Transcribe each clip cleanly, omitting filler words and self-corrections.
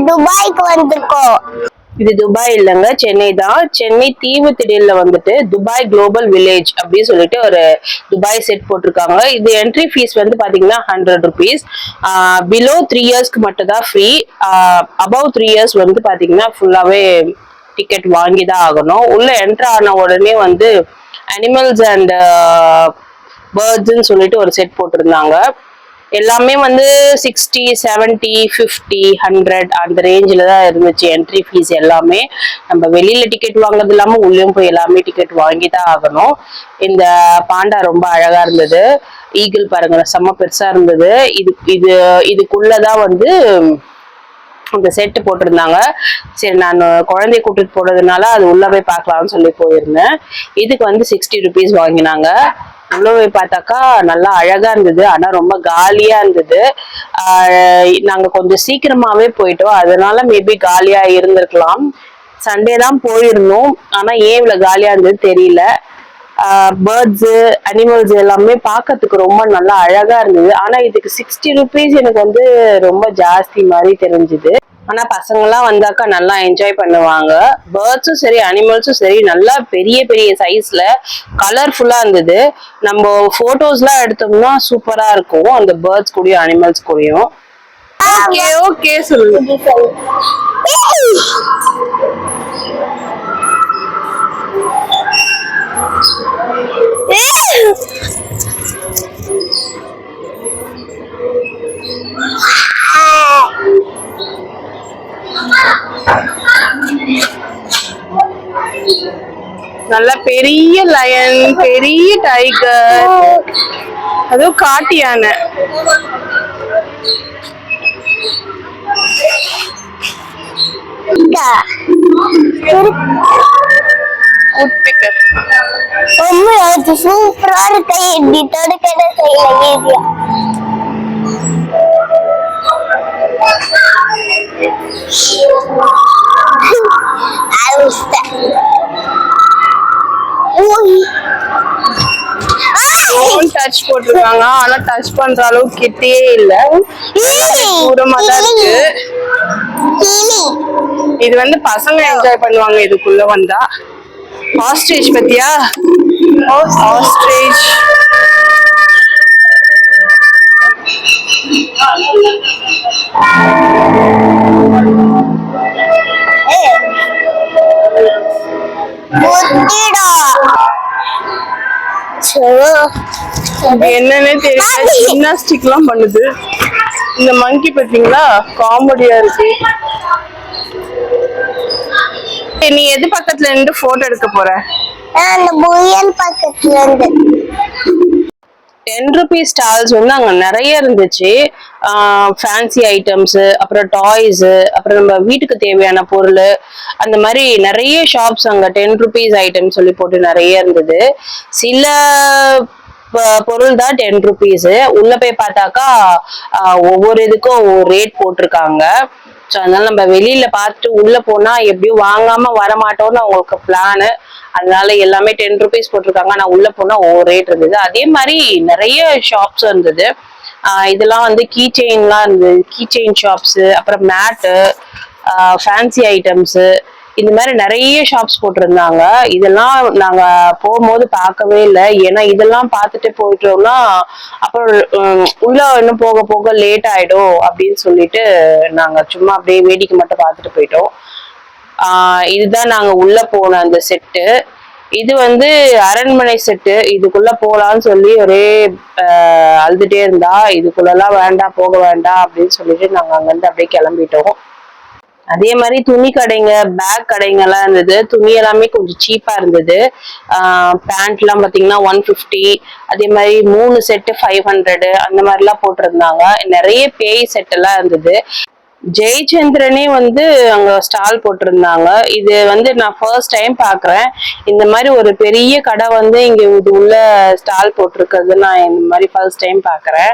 துபாய்க்கு வந்திருக்கோம். இது துபாய் இல்லைங்க, சென்னை தான். சென்னை தீவு திடல்ல வந்துட்டு துபாய் குளோபல் வில்லேஜ் அப்படின்னு சொல்லிட்டு ஒரு துபாய் செட் போட்டிருக்காங்க. இது என்ட்ரி ஃபீஸ் வந்து பாத்தீங்கன்னா 100 rupees. பிலோ 3 yearsக்கு மட்டும் தான் ஃப்ரீ. அபவ் 3 years வந்து பாத்தீங்கன்னா ஃபுல்லாவே டிக்கெட் வாங்கி தான் ஆகணும். உள்ள என்ட்ரு ஆன உடனே வந்து அனிமல்ஸ் அண்ட் பேர்ட்ஸ்ன்னு சொல்லிட்டு ஒரு செட் போட்டிருந்தாங்க. எல்லாமே வந்து 60, 70, 50, 100 அந்த ரேஞ்சில் தான் இருந்துச்சு என்ட்ரி ஃபீஸ் எல்லாமே. நம்ம வெளியில டிக்கெட் வாங்குறது இல்லாம உள்ளேயும் போய் எல்லாமே டிக்கெட் வாங்கி தான் ஆகணும். இந்த பாண்டா ரொம்ப அழகா இருந்தது. ஈகிள் பாருங்க செம்ம பெருசா இருந்தது. இதுக்குள்ளதான் வந்து இந்த செட்டு போட்டிருந்தாங்க. சரி, நான் குழந்தைய கூட்டிட்டு போனதுனால அது உள்ள போய் பார்க்கலாம்னு சொல்லி போயிருந்தேன். இதுக்கு வந்து 60 rupees வாங்கினாங்க. உள்ள போய் பார்த்தாக்கா நல்லா அழகா இருந்தது, ஆனா ரொம்ப காலியா இருந்தது. நாங்க கொஞ்சம் சீக்கிரமாவே போயிட்டோம், அதனால மேபி காலியா இருந்திருக்கலாம். சண்டே தான் போயிருந்தோம், ஆனா ஏன் இவ்வளவு காலியா இருந்தது தெரியல. பேர்ட்ஸ் அனிமல்ஸ் எல்லாமே பார்க்கறதுக்கு ரொம்ப நல்லா அழகா இருந்தது. ஆனா இதுக்கு 60 rupees எனக்கு வந்து ரொம்ப ஜாஸ்தி மாதிரி தெரிஞ்சுது. ஆனா பசங்க எல்லாம் வந்தாக்கா நல்லா என்ஜாய் பண்ணுவாங்க. பேர்ட்ஸும் சரி அனிமல்ஸும் சரி நல்லா பெரிய பெரிய சைஸ்ல கலர்ஃபுல்லா இருந்தது. நம்ம போட்டோஸ் எல்லாம் எடுத்தோம்னா சூப்பரா இருக்கும் அந்த பேர்ட்ஸ் கூடயும் அனிமல்ஸ் கூடயும். ஓகே ஓகே சொல்லுங்க. நல்ல பெரிய லயன், பெரிய டைகர், அதுவும் காட்டு யானை. சூப்பரா இருக்கு. டச் போட்டிருக்காங்க, ஆனா டச் பண்ற அளவுக்கு கிட்டே இல்ல, தூரமா தான் இருக்கு. இது வந்து பசங்க என்ஜாய் பண்ணுவாங்க இதுக்குள்ள வந்தா. ஆஸ்ட்ரிச் பத்தியா? ஆஸ்ட்ரிச் என்னன்னே தெரியல, ஜிம்னாஸ்டிக் எல்லாம் பண்ணுது. இந்த மங்கி பாத்தீங்களா, காமெடியா இருக்கு. நீ எது பக்கத்துல இருந்து போட்டோ எடுக்க போற? அந்த புயல் பக்கத்துல இருந்து. 10 rupees ஸ்டால்ஸ் வந்து அங்க நிறைய இருந்துச்சு. ஃபேன்சி ஐட்டம்ஸ், அப்புறம் டாய்ஸ், அப்புறம் நம்ம வீட்டுக்கு தேவையான பொருள், அந்த மாதிரி நிறைய ஷாப்ஸ் அங்க 10 rupees ஐட்டம் சொல்லி போட்டு நிறைய இருந்தது. சில பொருள் தான் 10 rupees. உள்ள போய் பார்த்தாக்கா ஒவ்வொரு இதுக்கும் ஒவ்வொரு ரேட் போட்டிருக்காங்க. ஸோ அதனால நம்ம வெளியில பார்த்துட்டு உள்ள போனா எப்படியும் வாங்காம வரமாட்டோம்னு அவங்களுக்கு பிளானு. அதனால எல்லாமே 10 rupees போட்டிருக்காங்க. நான் உள்ள போனா ஒவ்வொரு ரேட் இருந்தது. அதே மாதிரி நிறைய ஷாப்ஸ் இருந்தது. இதெல்லாம் வந்து கீ செயின்லாம் இருந்தது, கீ செயின் ஷாப்ஸ், அப்புறம் மேட்டு, ஃபேன்சி ஐட்டம்ஸ், இந்த மாதிரி நிறைய ஷாப்ஸ் போட்டிருந்தாங்க. இதெல்லாம் நாங்க போகும்போது பார்க்கவே இல்லை, ஏன்னா இதெல்லாம் பார்த்துட்டு போயிட்டோம்னா அப்புறம் உள்ள இன்னும் போக போக லேட் ஆயிடும் அப்படின்னு சொல்லிட்டு நாங்க சும்மா அப்படியே வேடிக்கை மட்டும் பார்த்துட்டு போயிட்டோம். இதுதான் நாங்க உள்ள போன அந்த செட்டு. இது வந்து அரண்மனை செட்டு. இதுக்குள்ள போலான்னு சொல்லி ஒரே அழுதுட்டே இருந்தா, இதுக்குள்ளெல்லாம் வேண்டாம், போக வேண்டாம் அப்படின்னு சொல்லிட்டு நாங்க அங்கிருந்து அப்படியே கிளம்பிட்டோம். அதே மாதிரி துணி கடைங்க, பேக் கடைங்க எல்லாம் இருந்தது. துணி எல்லாமே கொஞ்சம் சீப்பா இருந்தது. பேண்ட் எல்லாம் பாத்தீங்கன்னா 150, அதே மாதிரி 3 செட்டு 500 அந்த மாதிரி எல்லாம் போட்டிருந்தாங்க. நிறைய பேய் செட் எல்லாம் இருந்தது. ஜெயச்சந்திரனே வந்து அங்க ஸ்டால் போட்டிருந்தாங்க. இது வந்து நான் ஃபர்ஸ்ட் டைம் பாக்குறேன். இந்த மாதிரி ஒரு பெரிய கடை வந்து இங்க இது உள்ள ஸ்டால் போட்டிருக்கிறது நான் இந்த மாதிரி ஃபர்ஸ்ட் டைம் பாக்குறேன்.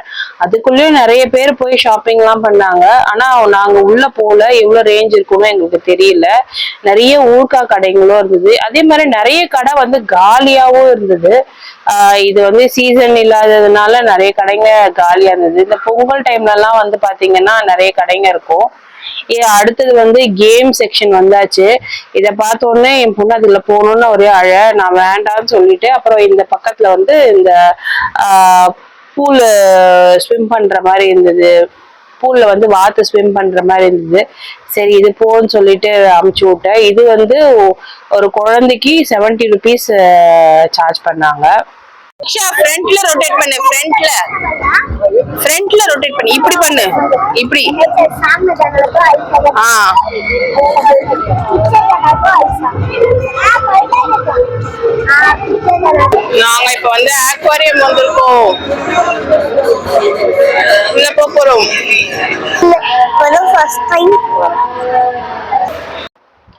அதுக்குள்ளேயும் நிறைய பேர் போய் ஷாப்பிங் எல்லாம் பண்ணாங்க. ஆனா நாங்க உள்ள போல, எவ்வளவு ரேஞ்ச் இருக்குன்னு எங்களுக்கு தெரியல. நிறைய ஊர்கா கடைங்களும் இருந்தது. அதே மாதிரி நிறைய கடை வந்து காலியாவும் இருந்தது. இது வந்து சீசன் இல்லாததுனால நிறைய கடைங்க காலியா இருந்தது. இந்த பொங்கல் டைம்ல எல்லாம் வந்து பாத்தீங்கன்னா நிறைய கடைங்க இருக்கும். அடுத்தது வந்து கேம் செக்ஷன் வந்தாச்சு. இதை பார்த்த உடனே என் பொண்ணு அதுல போகணும்னு ஒரே நான் வேண்டாம்னு சொல்லிட்டு அப்புறம் இந்த பக்கத்துல வந்து இந்த பூல் ஸ்விம் பண்ற மாதிரி இருந்தது. பூல்ல வந்து வாத்து ஸ்விம் பண்ற மாதிரி இருந்தது. சரி இது போன்னு சொல்லிட்டு அமுச்சு விட்டேன். இது வந்து ஒரு குழந்தைக்கு 70 rupees சார்ஜ் பண்ணாங்க. ஃப்ரண்ட்ல ரொட்டேட் பண்ணு, ஃப்ரண்ட்ல ரொட்டேட் பண்ணு, இப்படி பண்ணு, இப்படி. நாங்க இப்ப வந்து அக்வாரியம் வந்திருக்கோம். உள்ள போறோம்.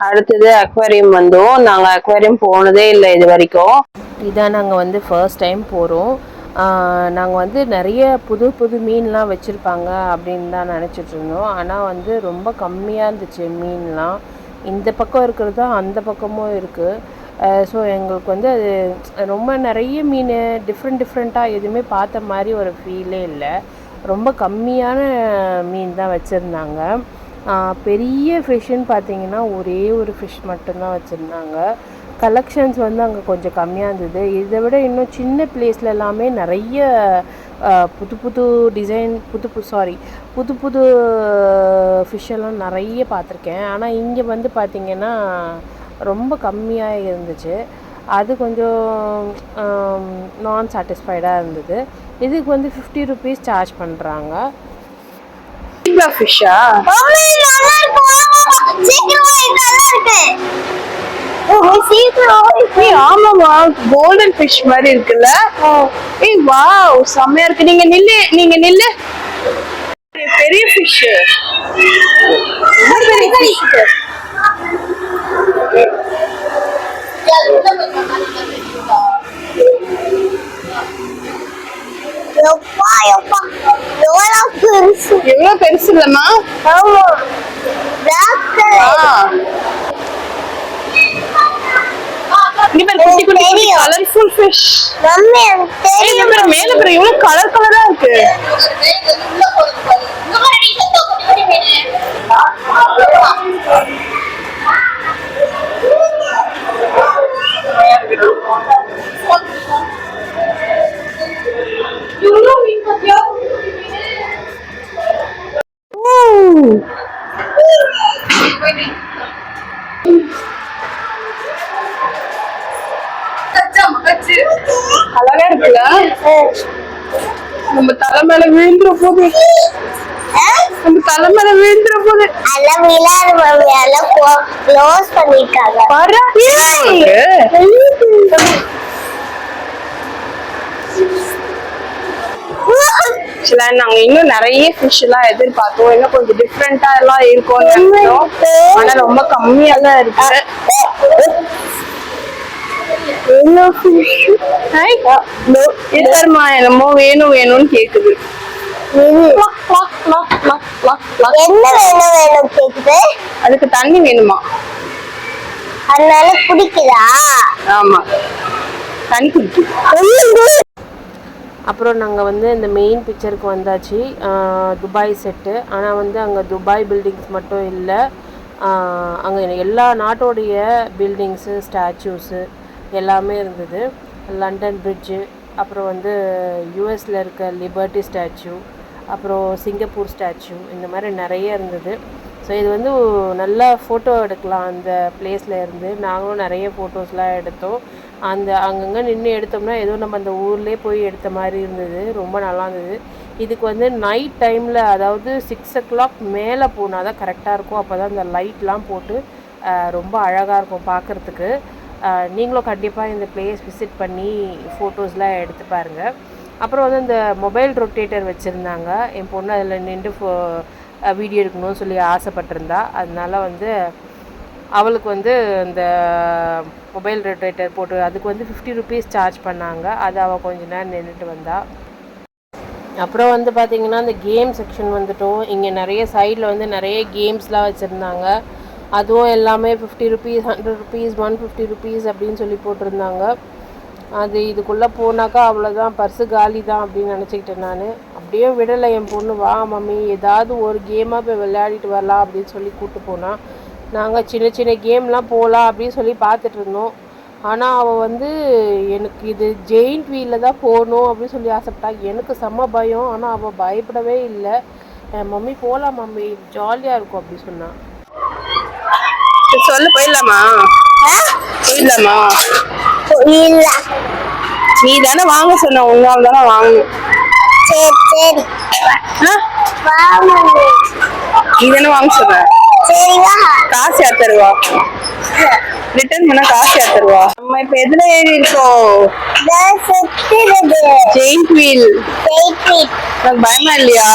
அடுத்தது அக்வாரியம் வந்தோம். நாங்க அக்வாரியம் போனதே இல்லை இது வரைக்கும். இதான் நாங்கள் வந்து ஃபர்ஸ்ட் டைம் போகிறோம். நாங்கள் வந்து நிறைய புது புது மீன்லாம் வச்சுருப்பாங்க அப்படின்னு தான் நினச்சிட்டு இருந்தோம். ஆனால் வந்து ரொம்ப கம்மியாக இருந்துச்சு மீன்லாம். இந்த பக்கம் இருக்கிறது தான் அந்த பக்கமும் இருக்குது. ஸோ எங்களுக்கு வந்து அது ரொம்ப நிறைய மீன் டிஃப்ரெண்ட்டாக எதுவுமே பார்த்த மாதிரி ஒரு ஃபீலே இல்லை. ரொம்ப கம்மியான மீன் தான் வச்சுருந்தாங்க. பெரிய ஃபிஷ்ஷுன்னு பார்த்தீங்கன்னா ஒரே ஒரு ஃபிஷ் மட்டும்தான் வச்சுருந்தாங்க. கலெக்ஷன்ஸ் வந்து அங்கே கொஞ்சம் கம்மியாக இருந்தது. இதை விட இன்னும் சின்ன பிளேஸில் எல்லாமே நிறைய புது புது டிசைன் புது புது ஃபிஷ்ஷெல்லாம் நிறைய பார்த்துருக்கேன். ஆனால் இங்கே வந்து பார்த்திங்கன்னா ரொம்ப கம்மியாக இருந்துச்சு. அது கொஞ்சம் நான் சாட்டிஸ்ஃபைடாக இருந்தது. இதுக்கு வந்து 50 rupees சார்ஜ் பண்ணுறாங்க. ஃபிஷ்ஷா? ஆமாமா, கோல்டன் ஃபிஷ் மாதிரி இருக்குல்ல. ஏய் வாவ், செமையா இருக்கு. நீங்க நில்லு. பெரிய ஃபிஷ். எவ்வளவு பெருசு இல்லம்மா? குட்டி குட்டி கலர்ஃபுல் ஃபிஷ். மேல பாரு, எவ்வளவு கலரா இருக்கு. அழகா இருக்குல்ல. நம்ம தலை மேல விழுந்துற போது நாங்க இன்னும் நிறைய ஃபிஷ் எல்லாம் எதிர்பார்த்தோம். இன்னும் கொஞ்சம் டிஃப்ரெண்டா எல்லாம் இருக்கும். ஆனா ரொம்ப கம்மியா தான் இருக்கு. என்னமோ வேணும்னு கேக்குது. அதுக்கு தண்ணி வேணுமா? அதனால குடிக்குதா? ஆமா, தண்ணி குடிக்குது. அப்புறம் நாங்கள் வந்து இந்த மெயின் பிக்சருக்கு வந்தாச்சு. Dubai set. ஆனால் வந்து அங்கே துபாய் பில்டிங்ஸ் மட்டும் இல்லை, அங்கே எல்லா நாட்டோடைய பில்டிங்ஸு ஸ்டாச்சூஸு எல்லாமே இருந்தது. லண்டன் பிரிட்ஜு, அப்புறம் வந்து யூஎஸில் இருக்க லிபர்ட்டி ஸ்டாச்சு, அப்புறம் சிங்கப்பூர் ஸ்டாச்சு, இந்த மாதிரி நிறைய இருந்தது. ஸோ இது வந்து நல்லா ஃபோட்டோ எடுக்கலாம் அந்த பிளேஸில் இருந்து. நாங்களும் நிறைய ஃபோட்டோஸ்லாம் எடுத்தோம். அங்கங்கே நின்று எடுத்தோம்னா ஏதோ நம்ம அந்த ஊர்லேயே போய் எடுத்த மாதிரி இருந்தது. ரொம்ப நல்லா இருந்தது. இதுக்கு வந்து நைட் டைமில், அதாவது 6 o'clock மேலே போனால் தான் கரெக்டாக இருக்கும். அப்போ தான் இந்த லைட்லாம் போட்டு ரொம்ப அழகாக இருக்கும் பார்க்குறதுக்கு. நீங்களும் கண்டிப்பாக இந்த பிளேஸ் விசிட் பண்ணி ஃபோட்டோஸ்லாம் எடுத்து பாருங்கள். அப்புறம் வந்து இந்த மொபைல் ரொட்டேட்டர் வச்சுருந்தாங்க. என் பொண்ணு அதில் நின்று வீடியோ எடுக்கணும்னு சொல்லி ஆசைப்பட்டிருந்தா. அதனால வந்து அவளுக்கு வந்து இந்த மொபைல் ரொட்டேட்டர் போட்டு அதுக்கு வந்து 50 rupees சார்ஜ் பண்ணாங்க. அது அவள் கொஞ்ச நேரம் நின்றுட்டு வந்தா. அப்புறம் வந்து பார்த்திங்கன்னா இந்த கேம் செக்ஷன் வந்துட்டோம். இங்கே நிறைய சைடில் வந்து நிறைய கேம்ஸ்லாம் வச்சுருந்தாங்க. அதுவும் எல்லாமே 50 rupees, 100 rupees, 150 rupees அப்படின்னு சொல்லி போட்டிருந்தாங்க. அது இதுக்குள்ளே போனாக்கா அவ்வளோதான், பர்ஸு காலி தான் அப்படின்னு நினச்சிக்கிட்டேன் நான். அப்படியே விடலை என் பொண்ணு. வா மம்மி ஏதாவது ஒரு கேமாக போய் விளையாடிட்டு வரலாம் அப்படின்னு சொல்லி கூப்பிட்டு போனால். நாங்கள் சின்ன சின்ன கேம்லாம் போகலாம் அப்படின்னு சொல்லி பார்த்துட்டு இருந்தோம். ஆனால் அவள் வந்து எனக்கு இது ஜெயிண்ட் வீலில் தான் போகணும் அப்படின்னு சொல்லி ஆசைப்பட்டா. எனக்கு செம்ம பயம். ஆனால் அவள் பயப்படவே இல்லை. மம்மி போகலாம் மம்மி, ஜாலியாக இருக்கும் அப்படி சொன்னான். சொல்லு, போயிடலாமா? போயிடலாமா? இல்ல நீ தானே வாங்க சொன்ன, உங்களால் தானே வாங்கணும். சரி சரி வா மம்மி. நீ தானே வாங்க சொன்ன. சரி வா. காசு யார் தருவா? ரிட்டர்ன் பண்ண காசு யார் தருவா? நம்ம இப்ப எதுல ஏறி இருக்கோம்? சுத்துறது ஜெயிண்ட் வீல். எனக்கு பயமா இல்லையா?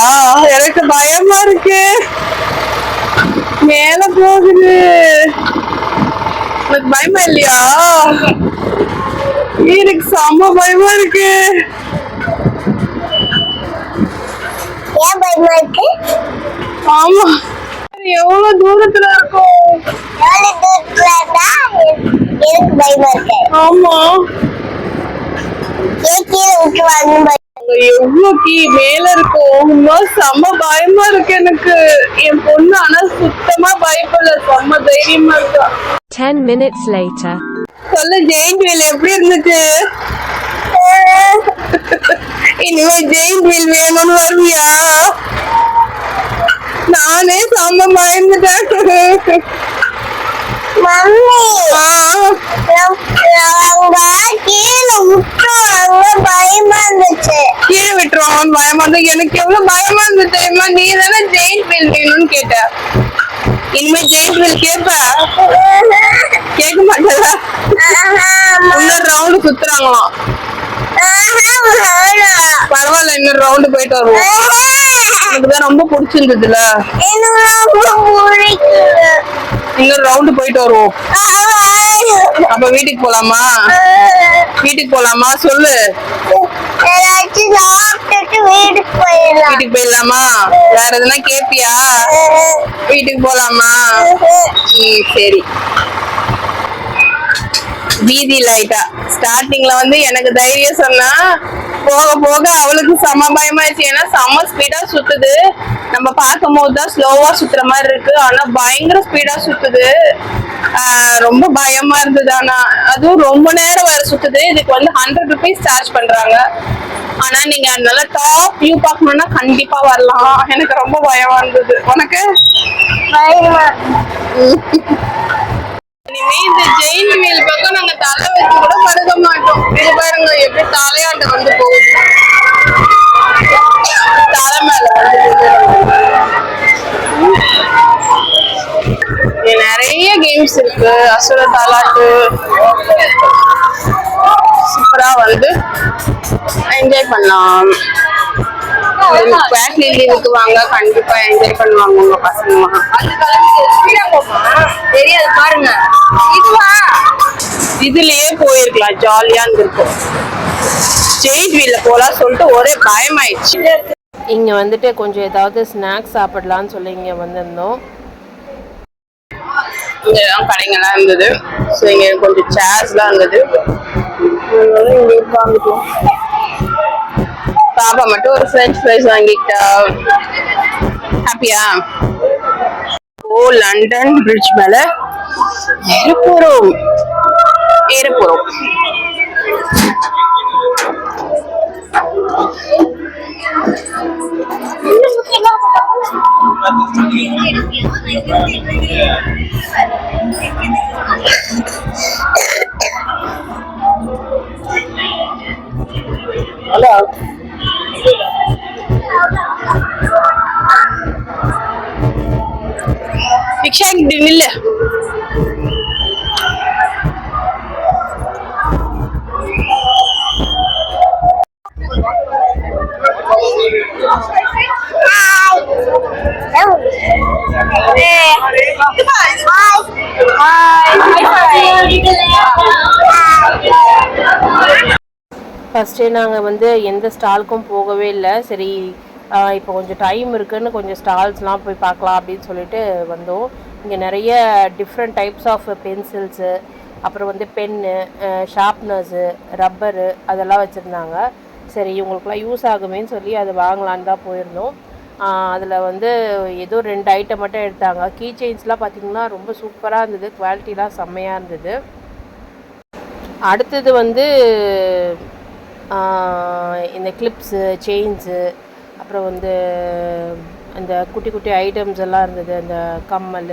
எனக்கு பயமா இருக்கு. மேல போகுது. எனக்கு பயமா இல்லையா? எனக்கு செம்ம பயமா இருக்கு. ஏன் பயமா இருக்கு? ஆமா, எவ்வளவு தூரத்துல இருக்கும். எவ்வளவு தூரத்துல இருந்தா எனக்கு பயமா இருக்கு. ஆமா, கீழே விட்டு வாங்க. எவ்வளவு மேல இருக்கும். செம்ம பயமா இருக்கு எனக்கு. என் பொண்ணு ஆனா சுத்தமா பயப்படல, செம்ம தைரியமா இருக்கா. 10 minutes later. சொல்லு, ஜெயிண்ட் வீல் எப்படி இருந்துச்சு? இனிமே ஜெயிண்ட் வீல் வேணும்னு வருவியா? நானே செம்ம பயந்துட்டேன். மம்மி கீழே விட்டுருவாங்க, பயமா இருந்துச்சு. கீழே விட்டுருவாங்க பயமா இருந்து. எனக்கு எவ்வளவு பயமா இருந்து தெரியுமா? நீ தானே ஜெயிண்ட் வீல் வேணும்னு கேட்ட. இனிமே ஜெயிண்ட் வீல் கேட்ப? கேட்க மாட்டல. இன்னொரு ரவுண்டு சுத்துறாங்களாம். பரவாயில்ல, இன்னொரு ரவுண்டு போயிட்டு வருவோம். எனக்குதான் ரொம்ப பிடிச்சிருந்ததுல. இன்னொரு ரவுண்டு போயிட்டு வருவோம். அப்ப வீட்டுக்கு போலாமா? வீட்டுக்கு போலாமா? சொல்லு. வீட்டுக்கு போயிடலாமா? வேற எதுனா கேப்பியா? வீட்டுக்கு போலாமா? சரி. வீதி லைட்டா ஸ்டார்டிங்ல வந்து எனக்கு தைரியம் சொன்னா, போக போக அவளுக்கு செம பயமாயிடுச்சு. ஏன்னா செம ஸ்பீடா சுத்துது. நம்ம பார்க்கும் போதுதான் ஸ்லோவா சுத்துற மாதிரி இருக்கு, ஆனா பயங்கர ஸ்பீடா சுத்துது. ரொம்ப பயமா இருந்தது. ஆனா அதுவும் ரொம்ப நேரம் வேற சுத்துது. இதுக்கு வந்து 100 rupees சார்ஜ் பண்றாங்க. ஆனா நீங்க நல்லா டாப் வியூ பார்க்கணும்னா கண்டிப்பா வரலாம். எனக்கு ரொம்ப பயமா இருந்தது. உனக்கு? இனிமே இந்த ஜெயிண்ட் வீல் பக்கம் நாங்க தலை வச்சு கூட படுக்க மாட்டோம். இது பாருங்க எப்படி தலையாண்ட வந்து போகுது. தலை மேல வந்து நிறைய கேம்ஸ் இருக்கு. அசுர தாலாட்டு சூப்பரா வந்து என்ஜாய் பண்ணலாம். குவாட்லி லீவுக்கு வாங்க, கண்டிப்பா என்ஜாய் பண்ணுவாங்க உங்க பசங்க. தெரியாது பாருங்க. இதுலயே போயிருக்கலாம், ஜாலியா இருந்திருக்கும். ஜெயிண்ட் வீல்ல போலாம் சொல்லிட்டு ஒரே பயமாயிடுச்சு. இங்க வந்துட்டு கொஞ்சம் ஏதாவது ஸ்நாக்ஸ் சாப்பிடலாம்னு சொல்லி இங்க வந்திருந்தோம். இங்கதான் கடைங்கெல்லாம் இருந்தது. ஸோ இங்க கொஞ்சம் சேர்ஸ்லாம் இருந்தது. இங்க உட்காந்துட்டோம். பாப்பா மட்டும் ஒரு ஃப்ரெஞ்ச் ஃப்ரைஸ் வாங்கிட்டா. ஹாப்பியா? ஓ, லண்டன் பிரிட்ஜ் மேல ஏற போறோம். ஹலோ, ரிக்ஷா கிட்ட நில்லு. ஃபஸ்ட்டே நாங்கள் வந்து எந்த ஸ்டாலுக்கும் போகவே இல்லை. சரி, இப்போ கொஞ்சம் டைம் இருக்குதுன்னு கொஞ்சம் ஸ்டால்ஸ்லாம் போய் பார்க்கலாம் அப்படின்னு சொல்லிட்டு வந்தோம். இங்கே நிறைய டிஃப்ரெண்ட் டைப்ஸ் ஆஃப் பென்சில்ஸு, அப்புறம் வந்து பென்னு, ஷார்ப்னர்ஸு, ரப்பரு அதெல்லாம் வச்சுருந்தாங்க. சரி இவங்களுக்குலாம் யூஸ் ஆகுமேன்னு சொல்லி அது வாங்கலான்னு தான் போயிருந்தோம். அதில் வந்து ஏதோ 2 ஐட்டம் மட்டும் எடுத்தாங்க. கீ செயின்ஸ்லாம் பார்த்திங்கன்னா ரொம்ப சூப்பராக இருந்தது, குவாலிட்டிலாம் செம்மையாக இருந்தது. அடுத்தது வந்து இந்த கிளிப்ஸு, செயின்ஸு, அப்புறம் வந்து அந்த குட்டி குட்டி ஐட்டம்ஸ் எல்லாம் இருந்தது. அந்த கம்மல்,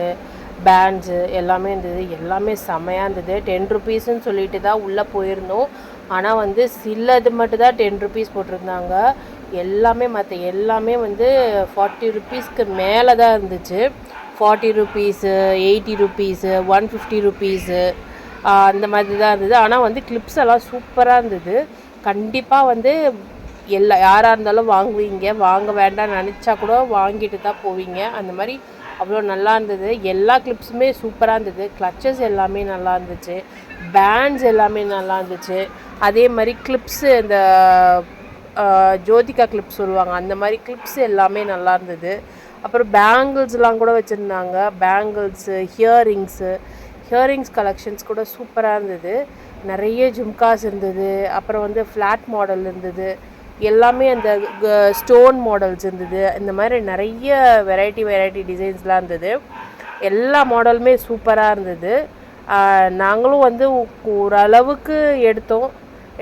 பேண்ட்ஸு எல்லாமே இருந்தது. எல்லாமே செம்மையாக இருந்தது. 10 ருபீஸ்ன்னு சொல்லிட்டு தான் உள்ளே போயிருந்தோம். ஆனால் வந்து சிலது மட்டும் தான் 10 ருபீஸ் போட்டிருந்தாங்க. எல்லாமே மற்ற எல்லாமே வந்து 40 ருபீஸ்க்கு மேலே தான் இருந்துச்சு. 40 ருபீஸு, 80 ருபீஸு, 150 ருபீஸு அந்த மாதிரி தான் இருந்தது. ஆனால் வந்து கிளிப்ஸ் எல்லாம் சூப்பராக இருந்தது. கண்டிப்பாக வந்து யாராக இருந்தாலும் வாங்குவீங்க, வாங்க வேண்டாம்னு நினச்சா கூட வாங்கிட்டு தான் போவீங்க. அந்த மாதிரி அவ்வளோ நல்லா இருந்தது. எல்லா கிளிப்ஸுமே சூப்பராக இருந்தது. கிளச்சஸ் எல்லாமே நல்லா இருந்துச்சு, பேண்ட்ஸ் எல்லாமே நல்லா இருந்துச்சு. அதே மாதிரி கிளிப்ஸு இந்த ஜோதிகா கிளிப்ஸ் சொல்லுவாங்க, அந்த மாதிரி கிளிப்ஸ் எல்லாமே நல்லா இருந்தது. அப்புறம் பேங்கிள்ஸ்லாம் கூட வச்சுருந்தாங்க. பேங்கிள்ஸு, ஹியரிங்ஸ் கலெக்ஷன்ஸ் கூட சூப்பராக இருந்தது. நிறைய ஜும்காஸ் இருந்தது. அப்புறம் வந்து ஃப்ளாட் மாடல் இருந்தது. எல்லாமே அந்த ஸ்டோன் மாடல்ஸ் இருந்தது. இந்த மாதிரி நிறைய வெரைட்டி டிசைன்ஸ்லாம் இருந்தது. எல்லா மாடலுமே சூப்பராக இருந்தது. நாங்களும் வந்து ஓரளவுக்கு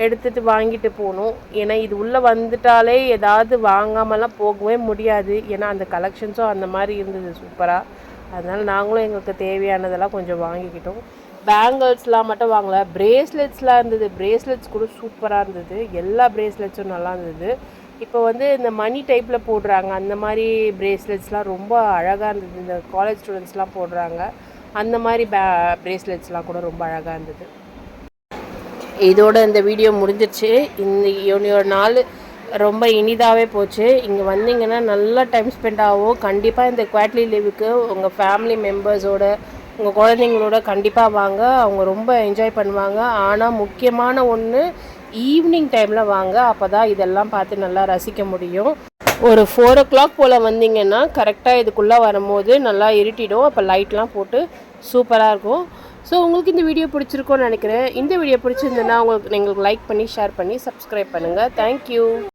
எடுத்துகிட்டு வாங்கிட்டு போனோம். ஏன்னா இது உள்ளே வந்துட்டாலே ஏதாவது வாங்காமலாம் போகவே முடியாது. ஏன்னா அந்த கலெக்ஷன்ஸும் அந்த மாதிரி இருந்தது சூப்பராக. அதனால் நாங்களும் எங்களுக்கு தேவையானதெல்லாம் கொஞ்சம் வாங்கிக்கிட்டோம். பேங்கிள்ஸ்லாம் மட்டும் வாங்கல, பிரேஸ்லெட்ஸ்லாம் இருந்தது. பிரேஸ்லெட்ஸ் கூட சூப்பராக இருந்தது. எல்லா பிரேஸ்லெட்ஸும் நல்லா இருந்தது. இப்போ வந்து இந்த மணி டைப்பில் போடுறாங்க, அந்த மாதிரி பிரேஸ்லெட்ஸ்லாம் ரொம்ப அழகாக இருந்தது. இந்த காலேஜ் ஸ்டூடெண்ட்ஸ்லாம் போடுறாங்க அந்த மாதிரி பிரேஸ்லெட்ஸ்லாம் கூட ரொம்ப அழகாக இருந்தது. இதோட இந்த வீடியோ முடிஞ்சிருச்சு. ஒரு நாள் ரொம்ப இனிதாகவே போச்சு. இங்கே வந்தீங்கன்னா நல்லா டைம் ஸ்பெண்ட் ஆகும். கண்டிப்பாக இந்த குவார்ட்டர்லி லீவுக்கு உங்கள் ஃபேமிலி மெம்பர்ஸோட, உங்கள் குழந்தைங்களோட கண்டிப்பாக வாங்க. அவங்க ரொம்ப என்ஜாய் பண்ணுவாங்க. ஆனால் முக்கியமான ஒன்று, ஈவினிங் டைமில் வாங்க. அப்போ தான் இதெல்லாம் பார்த்து நல்லா ரசிக்க முடியும். ஒரு 4 o'clock போல் வந்தீங்கன்னா கரெக்டாக இதுக்குள்ளே வரும்போது நல்லா இருட்டிடும். அப்போ லைட்லாம் போட்டு சூப்பராக இருக்கும். ஸோ உங்களுக்கு இந்த வீடியோ பிடிச்சிருக்கோன்னு நினைக்கிறேன். இந்த வீடியோ பிடிச்சிருந்ததுன்னா எங்களுக்கு லைக் பண்ணி, ஷேர் பண்ணி, சப்ஸ்கிரைப் பண்ணுங்கள். தேங்க்யூ.